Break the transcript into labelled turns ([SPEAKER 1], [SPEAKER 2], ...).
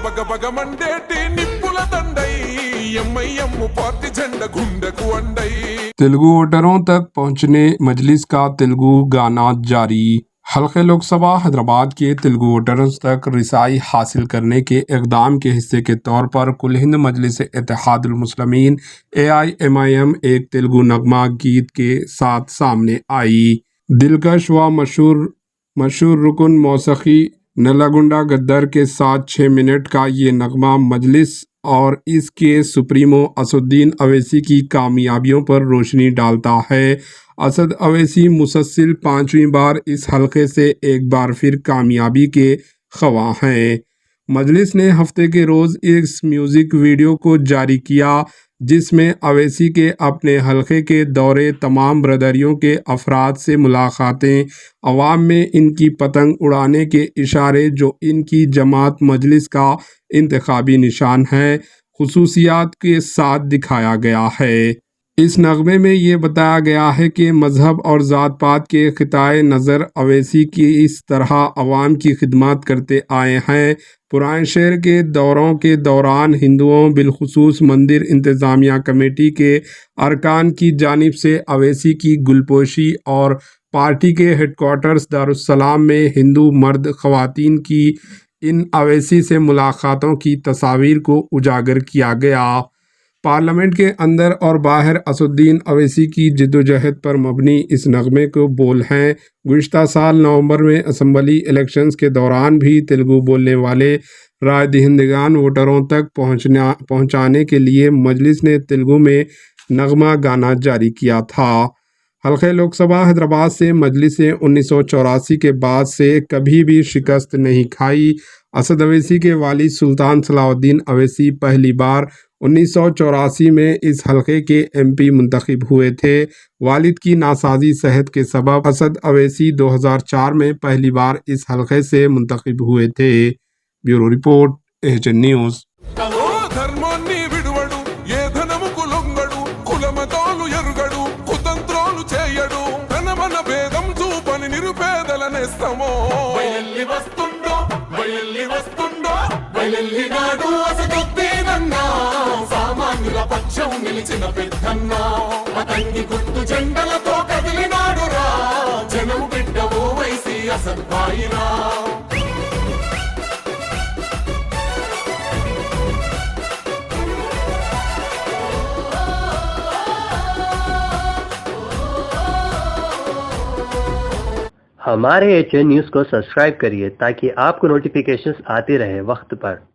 [SPEAKER 1] బగ బగ మండేటి నిప్పుల దండై MIM party झंडा గుండెకు అండై।
[SPEAKER 2] तेलुगु वोटरों तक पहुंचने मजलिस का तेलुगु गाना जारी। हल्के लोकसभा हैदराबाद के तेलुगु वोटरों तक रिसाई हासिल करने के इक़दाम के हिस्से के तौर पर कुल हिंद मजलिस इत्तेहादुल मुस्लिमीन AIMIM एक तेलुगु नगमा गीत के साथ सामने आई। दिलकश व मशहूर रुकन मौसीकी नल्लागुंडा गद्दर के साथ 6 मिनट का ये नगमा मजलिस और इसके सुप्रीमो असदुद्दीन अवैसी की कामयाबियों पर रोशनी डालता है। असद अवैसी मुसलसल 5वीं बार इस हलके से एक बार फिर कामयाबी के ख्वाह हैं। मजलिस ने हफ्ते के रोज़ इस म्यूज़िक वीडियो को जारी किया जिसमें अवैसी के अपने हलके के दौरे, तमाम ब्रदरियों के अफराद से मुलाकातें, अवाम में इनकी पतंग उड़ाने के इशारे जो इनकी जमात मजलिस का इंतखाबी निशान है, खुसूसियात के साथ दिखाया गया है। इस नगमे में ये बताया गया है कि मजहब और ज़ात पात के ख़िताए नज़र अवैसी की इस तरह अवाम की खिदमत करते आए हैं। पुराने शहर के दौरों के दौरान हिंदुओं बिलखुसूस मंदिर इंतज़ामिया कमेटी के अरकान की जानिब से अवैसी की गुलपोशी और पार्टी के हेडक्वार्टर्स दारुस्सलाम में हिंदू मर्द ख़वातीन की इन अवैसी से मुलाकातों की तस्वीर को उजागर किया गया। पार्लियामेंट के अंदर और बाहर असदुद्दीन अवैसी की जद्दोजहद पर मबनी इस नगमे को बोल हैं। गुज़िश्ता साल नवंबर में असम्बली इलेक्शंस के दौरान भी तेलुगु बोलने वाले राय दहिंदगान वोटरों तक पहुंचाने के लिए मजलिस ने तेलुगु में नगमा गाना जारी किया था। हल्के लोकसभा हैदराबाद से मजलिस ने 1984 के बाद से कभी भी शिकस्त नहीं खाई। असद अवैसी के वालिद सुल्तान सलाउद्दीन अवैसी पहली बार 1984 में इस हलके के MP मुंतखब हुए थे। वालिद की नासाजी सेहत के सबब असद अवैसी 2004 में पहली बार इस हलके से मुंतखब हुए थे। Bureau report AHN news.
[SPEAKER 1] ధర్మాన్ని విడువడు ఏ ధనముకు లొంగడు కులమతాలు ఎరుగడు కుతంత్రాలు చేయడు ధనమన భేదం చూపని నిరుపేదల నేస్తమో బయల్లి వస్తుందో బయల్లి నాడు అసదొత్తేనన్నా సామాన్యుల పక్షం నిలిచిన పెద్దన్నా పతంగి గుర్తు జెండలతో కదిలినాడు రా జనం బిడ్డ ఓవైసీ అసద్ భాయిరా।
[SPEAKER 3] हमारे AHN न्यूज़ को सब्सक्राइब करिए ताकि आपको नोटिफिकेशंस आती रहे वक्त पर।